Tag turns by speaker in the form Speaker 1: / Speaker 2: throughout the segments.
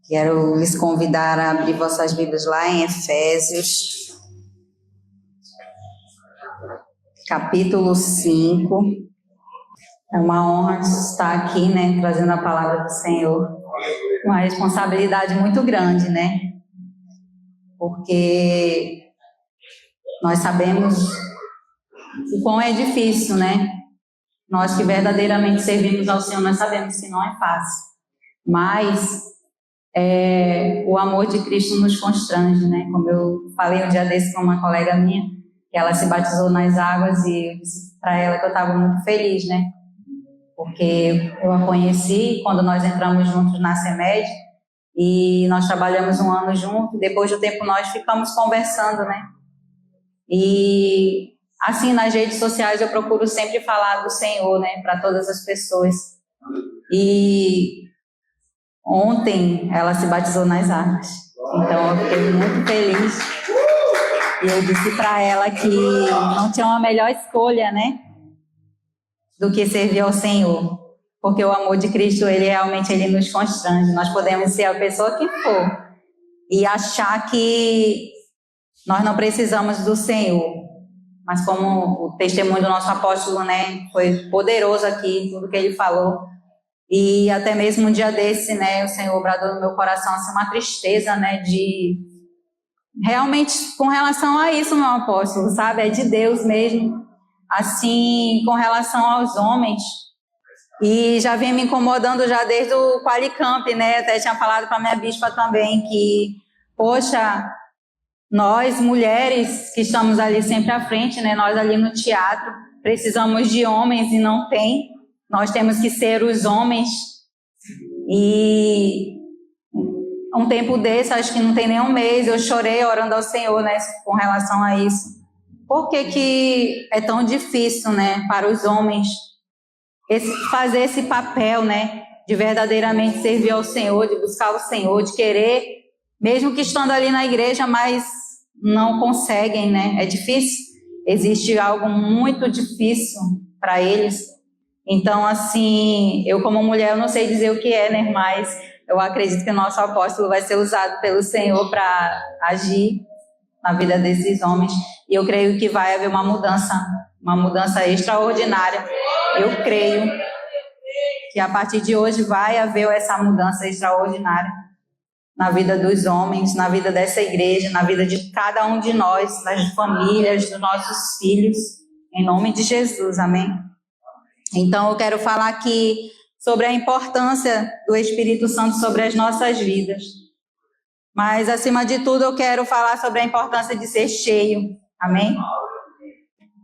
Speaker 1: Quero lhes convidar a abrir vossas Bíblias lá em Efésios, capítulo 5. É uma honra estar aqui, né, trazendo a palavra do Senhor. Uma responsabilidade muito grande, né? Porque nós sabemos o quão é difícil, né? Nós que verdadeiramente servimos ao Senhor, nós sabemos que não é fácil. Mas o amor de Cristo nos constrange, né? Como eu falei um dia desse com uma colega minha, que ela se batizou nas águas e eu disse para ela que eu estava muito feliz, né? Porque eu a conheci quando nós entramos juntos na CEMED e nós trabalhamos um ano juntos. Depois do tempo nós ficamos conversando, né? E assim, nas redes sociais eu procuro sempre falar do Senhor, né? Para todas as pessoas. E ontem ela se batizou nas águas. Então eu fiquei muito feliz. E eu disse para ela que não tinha uma melhor escolha, né? Do que servir ao Senhor. Porque o amor de Cristo, ele realmente nos constrange. Nós podemos ser a pessoa que for e achar que nós não precisamos do Senhor. Mas como o testemunho do nosso apóstolo, né, foi poderoso aqui, tudo que ele falou. E até mesmo um dia desse, né, o Senhor bradou no meu coração assim, uma tristeza, né, de realmente com relação a isso, meu apóstolo, sabe? É de Deus mesmo. Assim, com relação aos homens. E já vem me incomodando já desde o Qualicamp, né? Até tinha falado para a minha bispa também que, poxa, nós mulheres que estamos ali sempre à frente, né? Nós ali no teatro, precisamos de homens e não tem. Nós temos que ser os homens. E um tempo desse, acho que não tem nem um mês, eu chorei orando ao Senhor, né? Com relação a isso. Por que é tão difícil, né? Para os homens fazer esse papel, né? De verdadeiramente servir ao Senhor, de buscar o Senhor, de querer, mesmo que estando ali na igreja, mas não conseguem, né? É difícil. Existe algo muito difícil para eles. Então, assim, eu como mulher, eu não sei dizer o que é, né? Mas eu acredito que o nosso apóstolo vai ser usado pelo Senhor para agir na vida desses homens. E eu creio que vai haver uma mudança extraordinária. Eu creio que a partir de hoje vai haver essa mudança extraordinária na vida dos homens, na vida dessa igreja, na vida de cada um de nós, das famílias, dos nossos filhos, em nome de Jesus, amém? Então eu quero falar aqui sobre a importância do Espírito Santo sobre as nossas vidas. Mas, acima de tudo, eu quero falar sobre a importância de ser cheio, amém?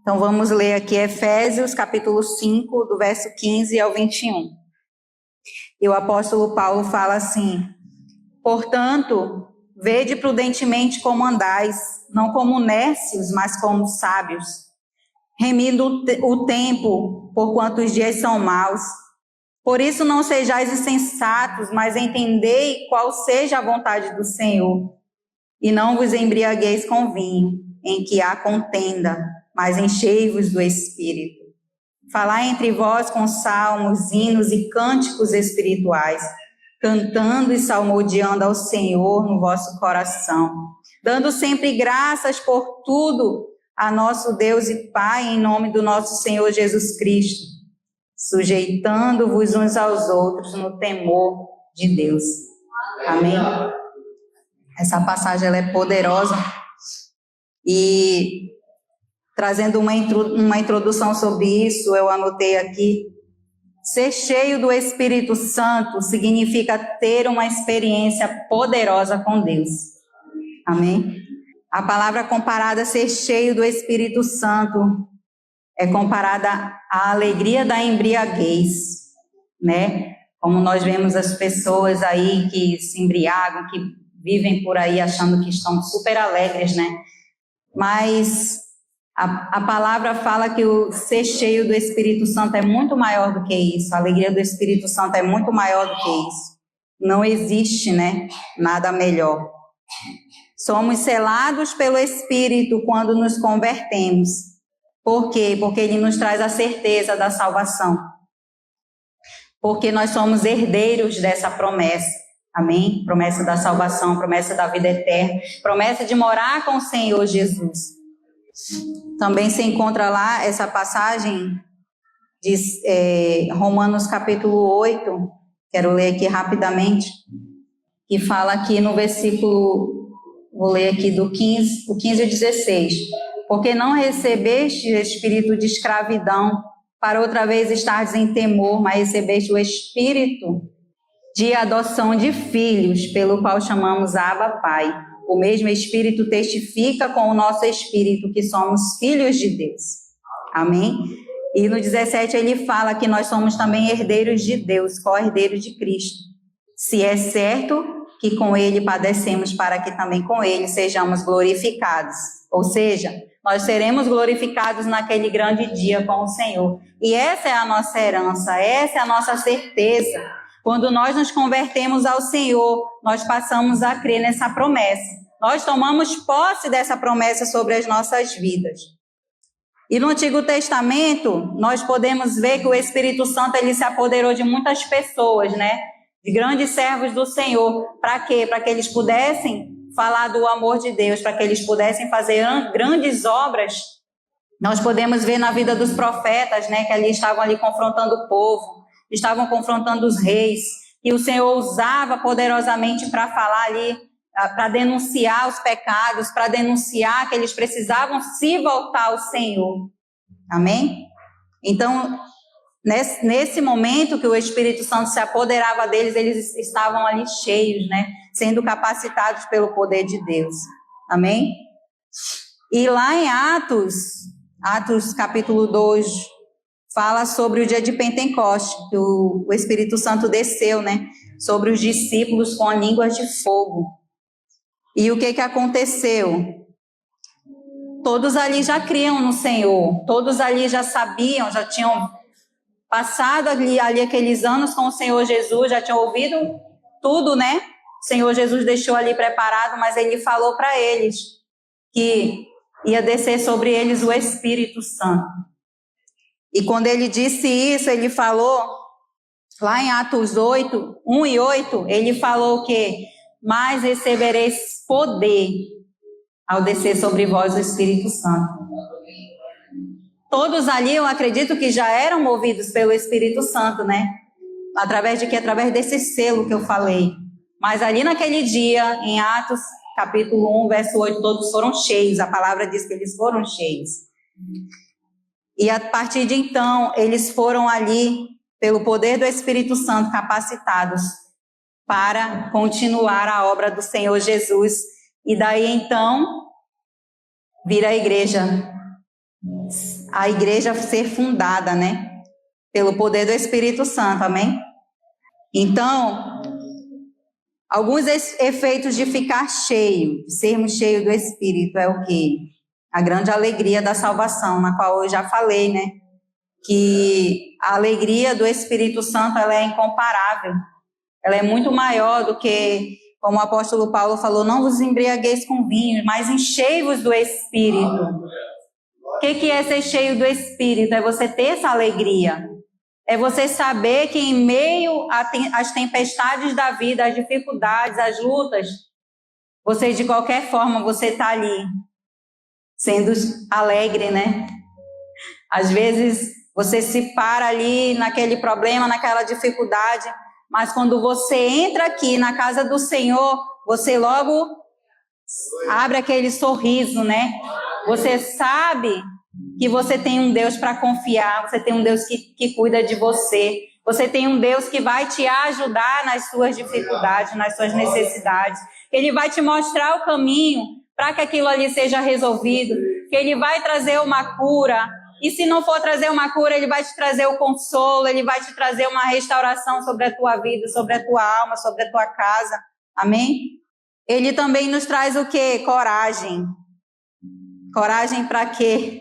Speaker 1: Então, vamos ler aqui Efésios, capítulo 5, do verso 15 ao 21. E o apóstolo Paulo fala assim: portanto, vede prudentemente como andais, não como nércios, mas como sábios, remindo o tempo, porquanto os dias são maus. Por isso não sejais insensatos, mas entendei qual seja a vontade do Senhor. E não vos embriagueis com vinho, em que há contenda, mas enchei-vos do Espírito. Falai entre vós com salmos, hinos e cânticos espirituais, cantando e salmodiando ao Senhor no vosso coração, dando sempre graças por tudo a nosso Deus e Pai, em nome do nosso Senhor Jesus Cristo, sujeitando-vos uns aos outros no temor de Deus. Amém? Essa passagem ela é poderosa e trazendo uma introdução sobre isso, eu anotei aqui: ser cheio do Espírito Santo significa ter uma experiência poderosa com Deus. Amém? A palavra comparada a ser cheio do Espírito Santo é comparada à alegria da embriaguez, né? Como nós vemos as pessoas aí que se embriagam, que vivem por aí achando que estão super alegres, né? Mas a palavra fala que o ser cheio do Espírito Santo é muito maior do que isso. A alegria do Espírito Santo é muito maior do que isso. Não existe, né? Nada melhor. Somos selados pelo Espírito quando nos convertemos. Por quê? Porque ele nos traz a certeza da salvação. Porque nós somos herdeiros dessa promessa. Amém? Promessa da salvação, promessa da vida eterna, promessa de morar com o Senhor Jesus. Também se encontra lá essa passagem de Romanos capítulo 8, quero ler aqui rapidamente, que fala aqui no versículo, vou ler aqui do 15, o 15 e 16. Porque não recebeste o espírito de escravidão, para outra vez estares em temor, mas recebeste o espírito de adoção de filhos, pelo qual chamamos Abba, Pai. O mesmo Espírito testifica com o nosso espírito que somos filhos de Deus. Amém? E no 17 ele fala que nós somos também herdeiros de Deus, co-herdeiros de Cristo. Se é certo que com ele padecemos, para que também com ele sejamos glorificados. Ou seja, nós seremos glorificados naquele grande dia com o Senhor. E essa é a nossa herança, essa é a nossa certeza. Quando nós nos convertemos ao Senhor, nós passamos a crer nessa promessa. Nós tomamos posse dessa promessa sobre as nossas vidas. E no Antigo Testamento, nós podemos ver que o Espírito Santo ele se apoderou de muitas pessoas, né? De grandes servos do Senhor. Para quê? Para que eles pudessem falar do amor de Deus, para que eles pudessem fazer grandes obras. Nós podemos ver na vida dos profetas, né? Que ali estavam ali confrontando o povo. Estavam confrontando os reis, e o Senhor usava poderosamente para falar ali, para denunciar os pecados, para denunciar que eles precisavam se voltar ao Senhor. Amém? Então, nesse momento que o Espírito Santo se apoderava deles, eles estavam ali cheios, né? Sendo capacitados pelo poder de Deus. Amém? E lá em Atos capítulo 2, fala sobre o dia de Pentecoste, que o Espírito Santo desceu, né? Sobre os discípulos com línguas de fogo. E o que aconteceu? Todos ali já criam no Senhor, todos ali já sabiam, já tinham passado ali aqueles anos com o Senhor Jesus, já tinham ouvido tudo, né? O Senhor Jesus deixou ali preparado, mas ele falou para eles que ia descer sobre eles o Espírito Santo. E quando ele disse isso, ele falou, lá em Atos 8, 1 e 8, ele falou o quê? Mas recebereis poder ao descer sobre vós o Espírito Santo. Todos ali, eu acredito que já eram movidos pelo Espírito Santo, né? Através de quê? Através desse selo que eu falei. Mas ali naquele dia, em Atos, capítulo 1, verso 8, todos foram cheios. A palavra diz que eles foram cheios. E a partir de então, eles foram ali, pelo poder do Espírito Santo, capacitados para continuar a obra do Senhor Jesus. E daí então, vir a igreja ser fundada, né? Pelo poder do Espírito Santo, amém? Então, alguns efeitos de ficar cheio, de sermos cheios do Espírito, é o quê? A grande alegria da salvação, na qual eu já falei, né? Que a alegria do Espírito Santo, ela é incomparável. Ela é muito maior do que, como o apóstolo Paulo falou, não vos embriagueis com vinho, mas enchei-vos do Espírito. O que é ser cheio do Espírito? É você ter essa alegria. É você saber que em meio às tempestades da vida, às dificuldades, às lutas, você, de qualquer forma, você está ali, sendo alegre, né? Às vezes você se para ali naquele problema, naquela dificuldade, mas quando você entra aqui na casa do Senhor, você logo abre aquele sorriso, né? Você sabe que você tem um Deus para confiar, você tem um Deus que cuida de você, você tem um Deus que vai te ajudar nas suas dificuldades, nas suas necessidades, Ele vai te mostrar o caminho para que aquilo ali seja resolvido, que Ele vai trazer uma cura, e se não for trazer uma cura, Ele vai te trazer o consolo, Ele vai te trazer uma restauração sobre a tua vida, sobre a tua alma, sobre a tua casa, amém? Ele também nos traz o quê? Coragem. Coragem para quê?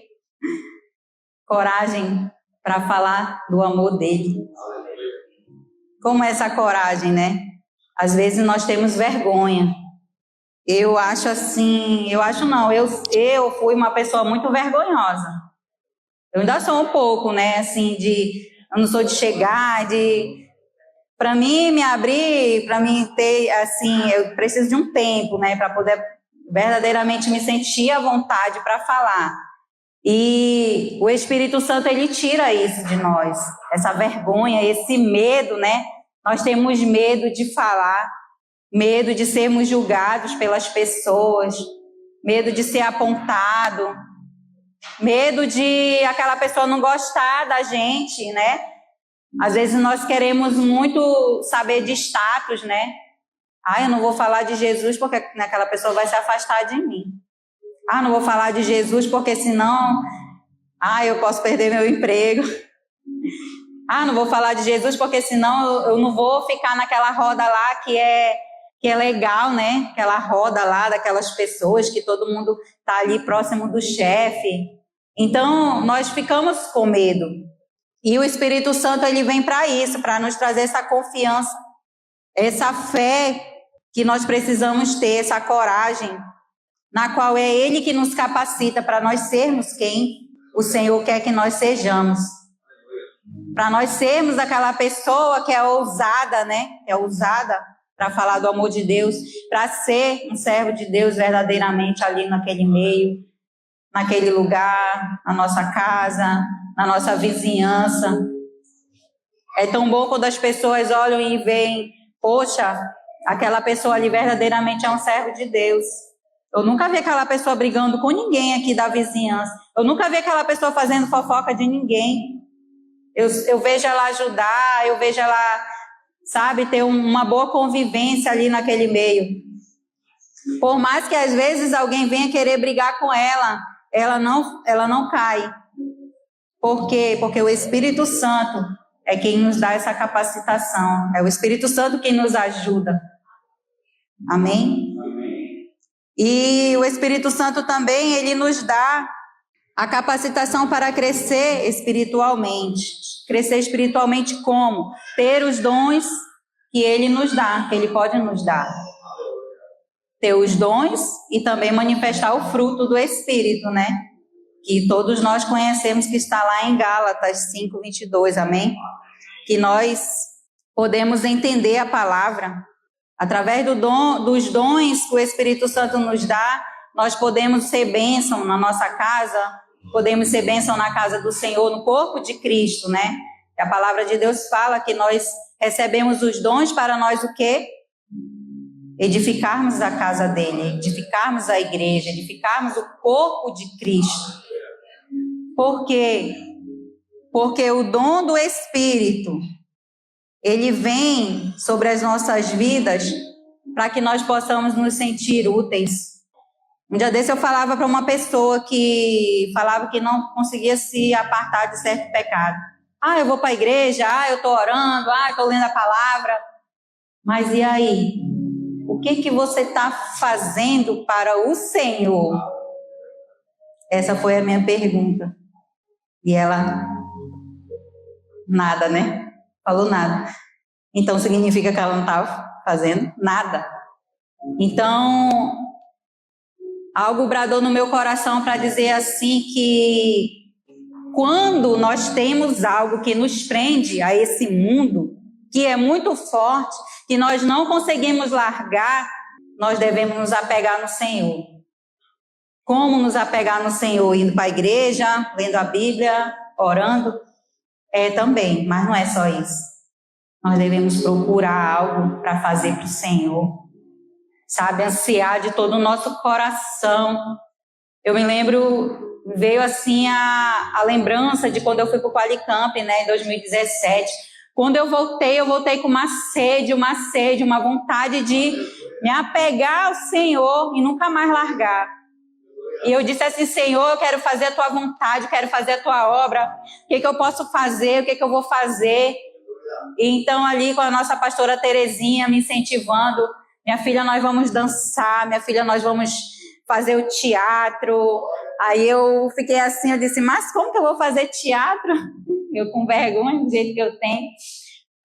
Speaker 1: Coragem para falar do amor dele. Como é essa coragem, né? Às vezes nós temos vergonha. Eu fui uma pessoa muito vergonhosa. Eu ainda sou um pouco, né? Assim, eu não sou de chegar, Para mim me abrir, para mim ter, assim, eu preciso de um tempo, né, para poder verdadeiramente me sentir à vontade para falar. E o Espírito Santo, ele tira isso de nós, essa vergonha, esse medo, né? Nós temos medo de falar, medo de sermos julgados pelas pessoas, medo de ser apontado, medo de aquela pessoa não gostar da gente, né? Às vezes nós queremos muito saber de status, né? Eu não vou falar de Jesus porque aquela pessoa vai se afastar de mim. Não vou falar de Jesus porque senão, eu posso perder meu emprego. Não vou falar de Jesus porque senão eu não vou ficar naquela roda lá que é legal, né? Aquela roda lá daquelas pessoas que todo mundo tá ali próximo do chefe. Então, nós ficamos com medo. E o Espírito Santo, ele vem para isso, para nos trazer essa confiança, essa fé que nós precisamos ter, essa coragem, na qual é Ele que nos capacita para nós sermos quem o Senhor quer que nós sejamos. Para nós sermos aquela pessoa que é ousada, né? É ousada para falar do amor de Deus, para ser um servo de Deus verdadeiramente ali naquele meio, naquele lugar, na nossa casa, na nossa vizinhança. É tão bom quando as pessoas olham e veem, poxa, aquela pessoa ali verdadeiramente é um servo de Deus. Eu nunca vi aquela pessoa brigando com ninguém aqui da vizinhança. Eu nunca vi aquela pessoa fazendo fofoca de ninguém. Eu vejo ela ajudar, eu vejo ela, sabe, ter uma boa convivência ali naquele meio. Por mais que às vezes alguém venha querer brigar com ela, ela não cai. Por quê? Porque o Espírito Santo é quem nos dá essa capacitação. É o Espírito Santo quem nos ajuda. Amém? E o Espírito Santo também, ele nos dá a capacitação para crescer espiritualmente. Crescer espiritualmente como? Ter os dons que ele nos dá, que ele pode nos dar. Ter os dons e também manifestar o fruto do Espírito, né? Que todos nós conhecemos, que está lá em Gálatas 5:22, amém? Que nós podemos entender a palavra. Através dos dons que o Espírito Santo nos dá, nós podemos ser bênção na nossa casa, podemos ser bênção na casa do Senhor, no corpo de Cristo, né? E a palavra de Deus fala que nós recebemos os dons para nós o quê? Edificarmos a casa dele, edificarmos a igreja, edificarmos o corpo de Cristo. Por quê? Porque o dom do Espírito, ele vem sobre as nossas vidas para que nós possamos nos sentir úteis. Um dia desse eu falava para uma pessoa que falava que não conseguia se apartar de certo pecado. Eu vou para a igreja, eu estou orando, estou lendo a palavra. Mas e aí? O que você está fazendo para o Senhor? Essa foi a minha pergunta. E ela, nada, né? Falou nada. Então significa que ela não estava fazendo nada. Então, algo bradou no meu coração para dizer assim que quando nós temos algo que nos prende a esse mundo, que é muito forte, que nós não conseguimos largar, nós devemos nos apegar no Senhor. Como nos apegar no Senhor? Indo para a igreja, lendo a Bíblia, orando? Também, mas não é só isso. Nós devemos procurar algo para fazer para o Senhor. Sabe, ansiar de todo o nosso coração. Eu me lembro, veio assim a lembrança de quando eu fui para o Qualicamp, né, em 2017. Quando eu voltei com uma sede, uma vontade de me apegar ao Senhor e nunca mais largar. E eu disse assim, Senhor, eu quero fazer a tua vontade, eu quero fazer a tua obra. O que eu posso fazer? O que eu vou fazer? E então ali com a nossa pastora Terezinha me incentivando, minha filha, nós vamos dançar, minha filha, nós vamos fazer o teatro. Aí eu fiquei assim, eu disse, mas como que eu vou fazer teatro? Eu com vergonha do jeito que eu tenho.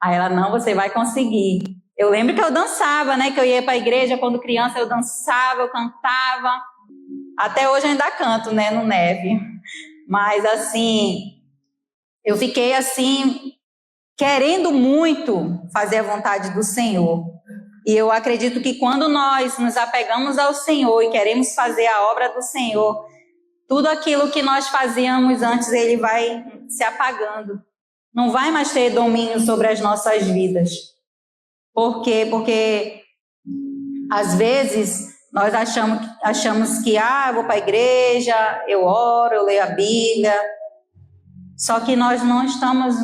Speaker 1: Aí ela, não, você vai conseguir. Eu lembro que eu dançava, né, que eu ia para a igreja quando criança, eu dançava, eu cantava. Até hoje eu ainda canto, né, no Neve. Mas assim, eu fiquei assim, querendo muito fazer a vontade do Senhor. E eu acredito que quando nós nos apegamos ao Senhor e queremos fazer a obra do Senhor, tudo aquilo que nós fazíamos antes, ele vai se apagando. Não vai mais ter domínio sobre as nossas vidas. Por quê? Porque às vezes nós achamos que eu vou para a igreja, eu oro, eu leio a Bíblia. Só que nós não estamos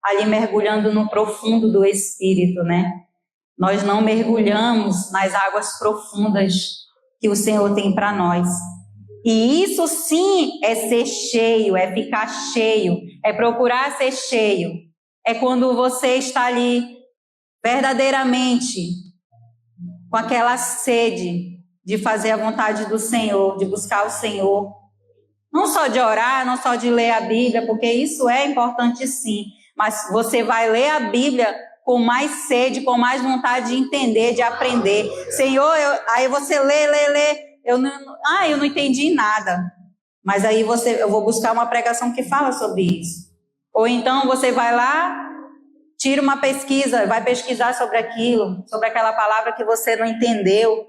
Speaker 1: ali mergulhando no profundo do Espírito, né? Nós não mergulhamos nas águas profundas que o Senhor tem para nós. E isso sim é ser cheio, é ficar cheio, é procurar ser cheio. É quando você está ali verdadeiramente com aquela sede de fazer a vontade do Senhor, de buscar o Senhor. Não só de orar, não só de ler a Bíblia, porque isso é importante sim, mas você vai ler a Bíblia com mais sede, com mais vontade de entender, de aprender. Senhor, aí você lê, eu não entendi nada. Mas aí eu vou buscar uma pregação que fala sobre isso. Ou então você vai lá, tira uma pesquisa, vai pesquisar sobre aquilo, sobre aquela palavra que você não entendeu.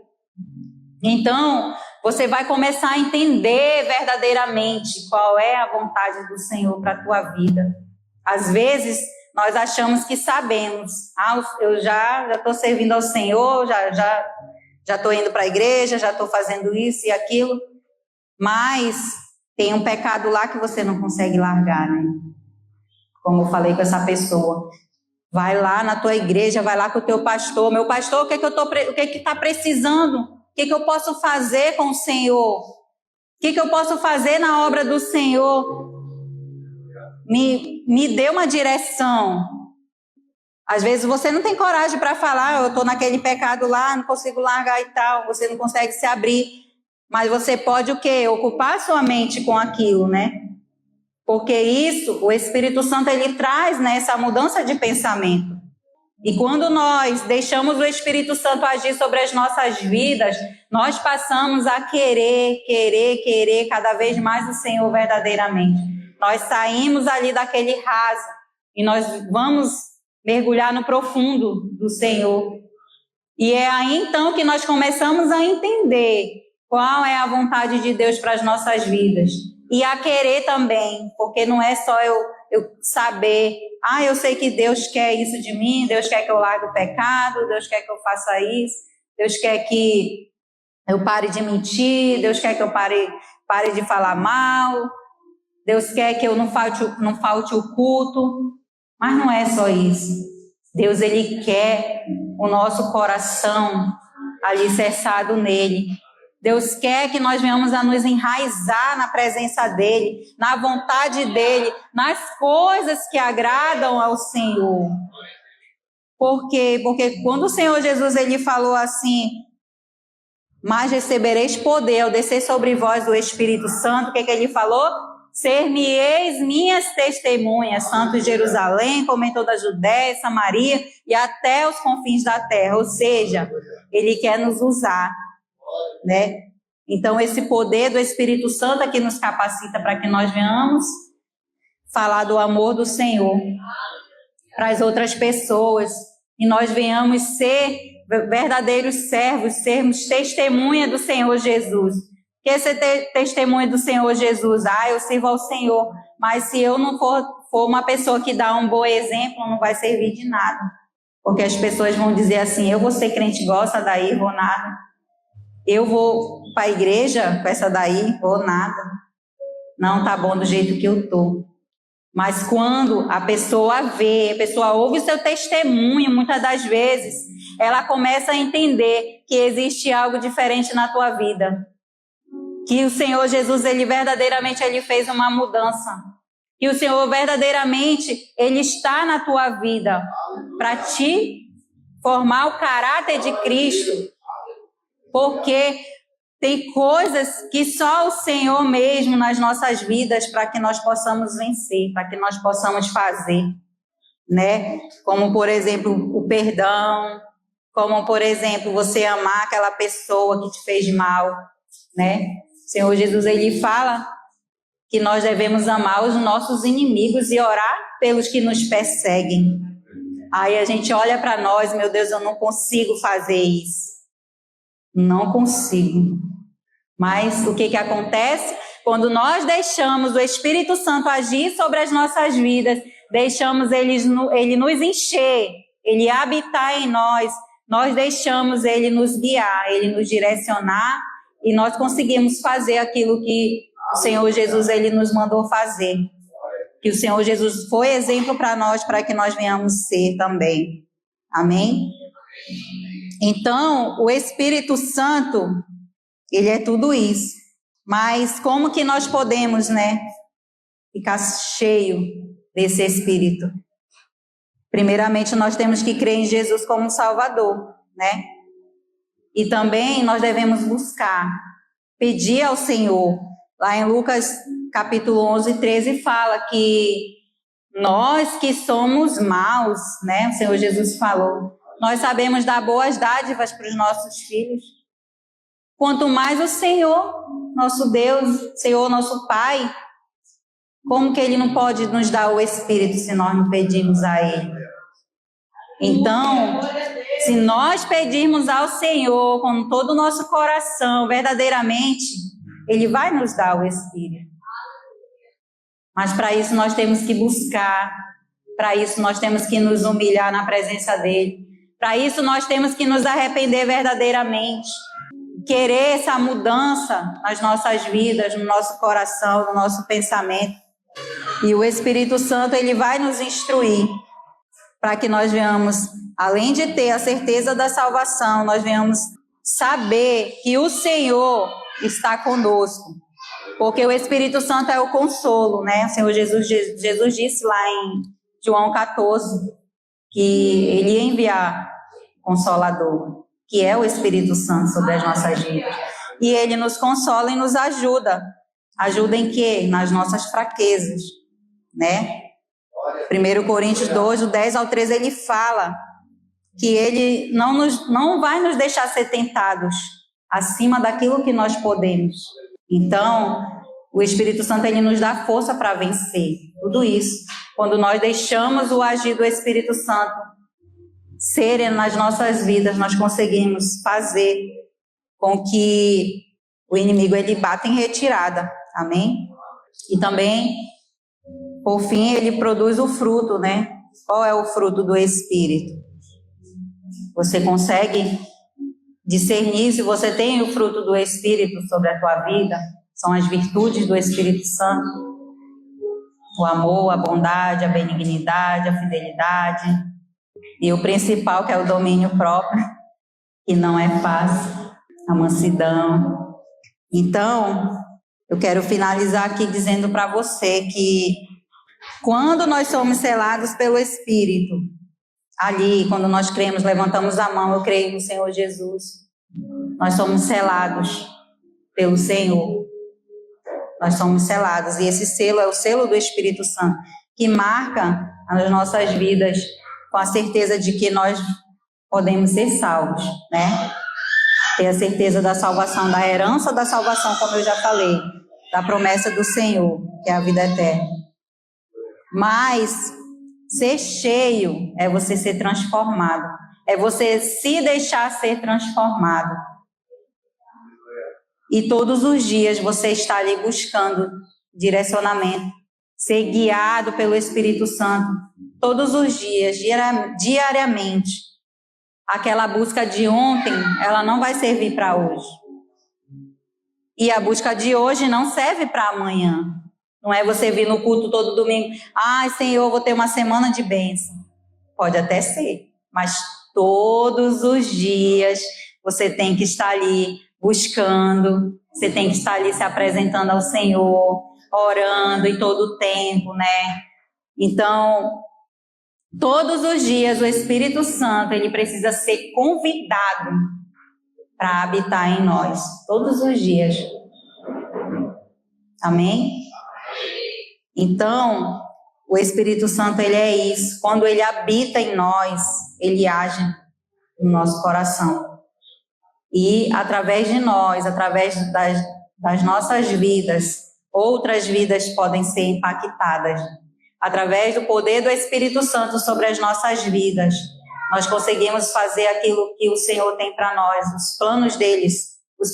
Speaker 1: Então, você vai começar a entender verdadeiramente qual é a vontade do Senhor para a tua vida. Às vezes, nós achamos que sabemos. Eu já estou servindo ao Senhor, já estou indo para a igreja, já estou fazendo isso e aquilo. Mas tem um pecado lá que você não consegue largar, né? Como eu falei com essa pessoa. Vai lá na tua igreja, vai lá com o teu pastor. Meu pastor, o que está precisando? O que eu posso fazer com o Senhor? O que eu posso fazer na obra do Senhor? Me dê uma direção. Às vezes você não tem coragem para falar, eu estou naquele pecado lá, não consigo largar e tal, você não consegue se abrir. Mas você pode o quê? Ocupar sua mente com aquilo, né? Porque isso, o Espírito Santo, ele traz, né, essa mudança de pensamento. E quando nós deixamos o Espírito Santo agir sobre as nossas vidas, nós passamos a querer cada vez mais o Senhor verdadeiramente. Nós saímos ali daquele raso e nós vamos mergulhar no profundo do Senhor. E é aí então que nós começamos a entender qual é a vontade de Deus para as nossas vidas. E a querer também, porque não é só eu saber, eu sei que Deus quer isso de mim, Deus quer que eu largue o pecado, Deus quer que eu faça isso, Deus quer que eu pare de mentir, Deus quer que eu pare de falar mal, Deus quer que eu não falte o culto, mas não é só isso. Deus, ele quer o nosso coração alicerçado nele. Deus quer que nós venhamos a nos enraizar na presença dele, na vontade dele, nas coisas que agradam ao Senhor. Por quê? Porque quando o Senhor Jesus, ele falou assim, mas recebereis poder ao descer sobre vós o Espírito Santo, o que ele falou? Ser-me-eis minhas testemunhas, tanto em Jerusalém como em toda a Judéia, Samaria e até os confins da terra. Ou seja, ele quer nos usar, né? Então esse poder do Espírito Santo é que nos capacita para que nós venhamos falar do amor do Senhor para as outras pessoas e nós venhamos ser verdadeiros servos, sermos testemunha do Senhor Jesus. Que ser testemunha do Senhor Jesus, eu sirvo ao Senhor, mas se eu não for uma pessoa que dá um bom exemplo, não vai servir de nada, porque as pessoas vão dizer assim, eu vou ser crente igual essa daí, vou nada. Eu vou para a igreja com essa daí, vou nada. Não tá bom do jeito que eu tô. Mas quando a pessoa vê, a pessoa ouve o seu testemunho, muitas das vezes, ela começa a entender que existe algo diferente na tua vida. Que o Senhor Jesus, ele verdadeiramente ele fez uma mudança. Que o Senhor verdadeiramente, ele está na tua vida para te formar o caráter de Cristo. Porque tem coisas que só o Senhor mesmo nas nossas vidas para que nós possamos vencer, para que nós possamos fazer, né? Como, por exemplo, o perdão, como, por exemplo, você amar aquela pessoa que te fez mal, né? O Senhor Jesus, ele fala que nós devemos amar os nossos inimigos e orar pelos que nos perseguem. Aí a gente olha para nós, meu Deus, eu não consigo fazer isso. Não consigo. Mas o que acontece? Quando nós deixamos o Espírito Santo agir sobre as nossas vidas, deixamos ele nos encher, ele habitar em nós, nós deixamos ele nos guiar, ele nos direcionar, e nós conseguimos fazer aquilo que o Senhor Jesus ele nos mandou fazer. Que o Senhor Jesus foi exemplo para nós, para que nós venhamos ser também. Amém? Então, o Espírito Santo, ele é tudo isso. Mas como que nós podemos, ficar cheio desse Espírito? Primeiramente, nós temos que crer em Jesus como Salvador, E também nós devemos buscar, pedir ao Senhor. Lá em Lucas capítulo 11, 13, fala que nós que somos maus, o Senhor Jesus falou, nós sabemos dar boas dádivas para os nossos filhos. Quanto mais o Senhor, nosso Deus, Senhor, nosso Pai, como que Ele não pode nos dar o Espírito se nós não pedimos a Ele? Então, se nós pedirmos ao Senhor com todo o nosso coração, verdadeiramente, Ele vai nos dar o Espírito. Mas para isso nós temos que buscar, para isso nós temos que nos humilhar na presença dEle, para isso nós temos que nos arrepender verdadeiramente, querer essa mudança nas nossas vidas, no nosso coração, no nosso pensamento. E o Espírito Santo, ele vai nos instruir para que nós venhamos, além de ter a certeza da salvação, nós venhamos saber que o Senhor está conosco. Porque o Espírito Santo é o consolo, O Senhor Jesus disse lá em João 14 que Ele ia enviar Consolador, que é o Espírito Santo sobre as nossas vidas. E Ele nos consola e nos ajuda. Ajuda em quê? Nas nossas fraquezas, 1 Coríntios 2, do 10 ao 13, ele fala que Ele não vai nos deixar ser tentados acima daquilo que nós podemos. Então, o Espírito Santo, ele nos dá força para vencer tudo isso. Quando nós deixamos o agir do Espírito Santo ser nas nossas vidas, nós conseguimos fazer com que o inimigo ele bata em retirada. Amém? E também, por fim, ele produz o fruto, Qual é o fruto do Espírito? Você consegue discernir se você tem o fruto do Espírito sobre a tua vida? São as virtudes do Espírito Santo. O amor, a bondade, a benignidade, a fidelidade. E o principal, que é o domínio próprio, que não é fácil, a mansidão. Então, eu quero finalizar aqui dizendo para você que quando nós somos selados pelo Espírito, ali, quando nós cremos, levantamos a mão, eu creio no Senhor Jesus, nós somos selados pelo Senhor. Nós somos selados, e esse selo é o selo do Espírito Santo, que marca as nossas vidas com a certeza de que nós podemos ser salvos, Ter a certeza da salvação, da herança da salvação, como eu já falei, da promessa do Senhor, que é a vida eterna. Mas ser cheio é você ser transformado, é você se deixar ser transformado. E todos os dias você está ali buscando direcionamento, ser guiado pelo Espírito Santo, todos os dias, diariamente. Aquela busca de ontem, ela não vai servir para hoje. E a busca de hoje não serve para amanhã. Não é você vir no culto todo domingo, Senhor, vou ter uma semana de bênção. Pode até ser, mas todos os dias você tem que estar ali buscando, você tem que estar ali se apresentando ao Senhor, orando em todo o tempo, Então, todos os dias o Espírito Santo, ele precisa ser convidado para habitar em nós, todos os dias. Amém? Então, o Espírito Santo, ele é isso. Quando ele habita em nós, ele age no nosso coração. E através de nós, através das nossas vidas, outras vidas podem ser impactadas. através do poder do Espírito Santo sobre as nossas vidas, nós conseguimos fazer aquilo que o Senhor tem para nós, os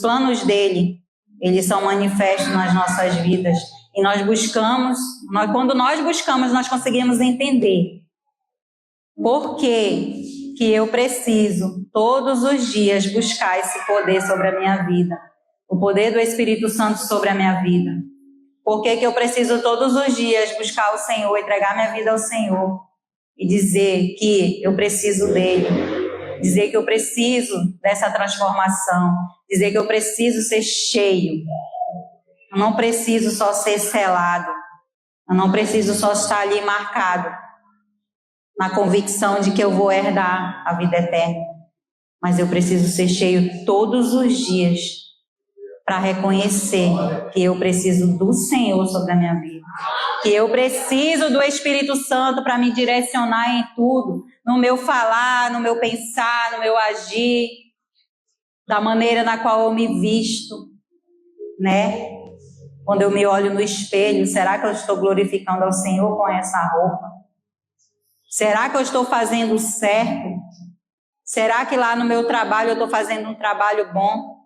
Speaker 1: planos dele, eles são manifestos nas nossas vidas. E nós buscamos, quando nós buscamos, nós conseguimos entender por que eu preciso todos os dias buscar esse poder sobre a minha vida, o poder do Espírito Santo sobre a minha vida. Por que eu preciso todos os dias buscar o Senhor, entregar minha vida ao Senhor e dizer que eu preciso dele, dizer que eu preciso dessa transformação, dizer que eu preciso ser cheio. Eu não preciso só ser selado, eu não preciso só estar ali marcado na convicção de que eu vou herdar a vida eterna, mas eu preciso ser cheio todos os dias para reconhecer que eu preciso do Senhor sobre a minha vida, que eu preciso do Espírito Santo para me direcionar em tudo, no meu falar, no meu pensar, no meu agir, da maneira na qual eu me visto, né? Quando eu me olho no espelho, será que eu estou glorificando ao Senhor com essa roupa? Será que eu estou fazendo certo? Será que lá no meu trabalho eu estou fazendo um trabalho bom?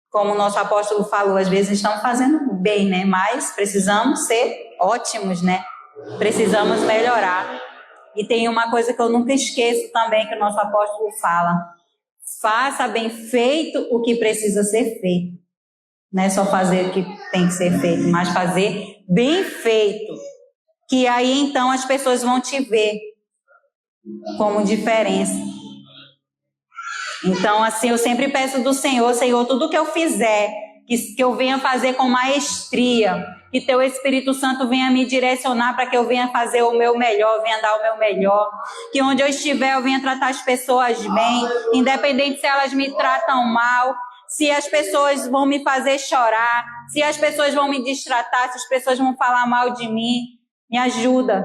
Speaker 1: Como o nosso apóstolo falou, às vezes estamos fazendo bem, né? Mas precisamos ser ótimos, né? Precisamos melhorar. E tem uma coisa que eu nunca esqueço também, que o nosso apóstolo fala: faça bem feito o que precisa ser feito. Não é só fazer o que tem que ser feito, mas fazer bem feito. Que aí então as pessoas vão te ver como diferença. Então, assim, eu sempre peço do Senhor, Senhor, tudo que eu fizer, que eu venha fazer com maestria, que Teu Espírito Santo venha me direcionar para que eu venha fazer o meu melhor, venha dar o meu melhor, que onde eu estiver eu venha tratar as pessoas bem, independente se elas me tratam mal, se as pessoas vão me fazer chorar, se as pessoas vão me destratar, se as pessoas vão falar mal de mim, me ajuda.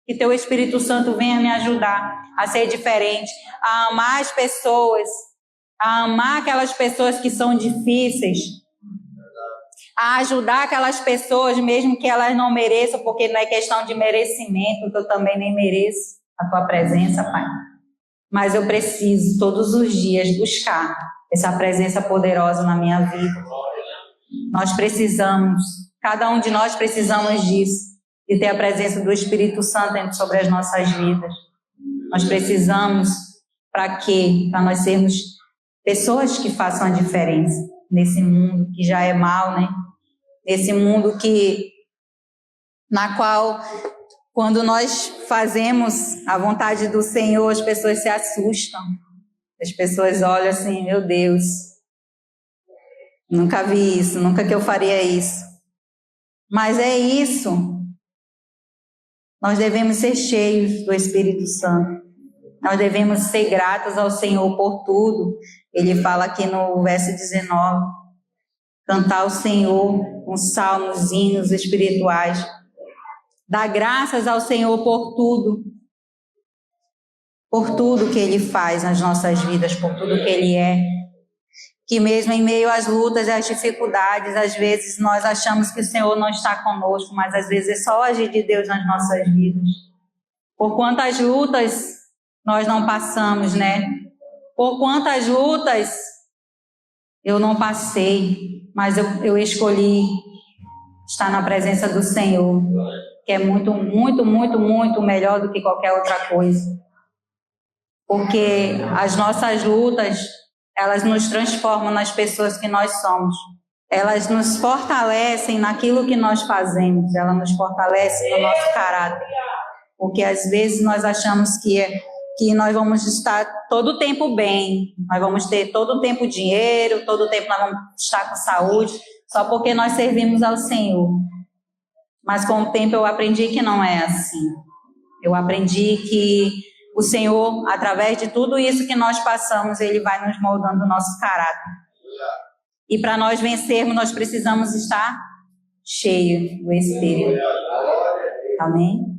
Speaker 1: Que Teu Espírito Santo venha me ajudar a ser diferente, a amar as pessoas, a amar aquelas pessoas que são difíceis, a ajudar aquelas pessoas mesmo que elas não mereçam, porque não é questão de merecimento, que eu também nem mereço a Tua presença, Pai. Mas eu preciso todos os dias buscar essa presença poderosa na minha vida. Nós precisamos, cada um de nós precisamos disso, de ter a presença do Espírito Santo sobre as nossas vidas. Nós precisamos, para quê? Para nós sermos pessoas que façam a diferença nesse mundo que já é mau, né? Nesse mundo na qual, quando nós fazemos a vontade do Senhor, as pessoas se assustam. As pessoas olham assim, meu Deus, nunca vi isso, nunca que eu faria isso. Mas é isso. Nós devemos ser cheios do Espírito Santo. Nós devemos ser gratos ao Senhor por tudo. Ele fala aqui no verso 19, cantar ao Senhor com salmos, hinos espirituais. Dar graças ao Senhor por tudo que Ele faz nas nossas vidas, por tudo que Ele é. Que mesmo em meio às lutas e às dificuldades, às vezes nós achamos que o Senhor não está conosco, mas às vezes é só o agir de Deus nas nossas vidas. Por quantas lutas nós não passamos, né? Por quantas lutas eu não passei, mas eu escolhi estar na presença do Senhor, que é muito, muito, muito, muito melhor do que qualquer outra coisa. Porque as nossas lutas, elas nos transformam nas pessoas que nós somos. Elas nos fortalecem naquilo que nós fazemos. Elas nos fortalecem no nosso caráter. Porque às vezes nós achamos que nós vamos estar todo o tempo bem. Nós vamos ter todo o tempo dinheiro, todo o tempo nós vamos estar com saúde, só porque nós servimos ao Senhor. Mas com o tempo eu aprendi que não é assim. Eu aprendi que o Senhor, através de tudo isso que nós passamos, Ele vai nos moldando o nosso caráter. E para nós vencermos, nós precisamos estar cheios do Espírito. Amém?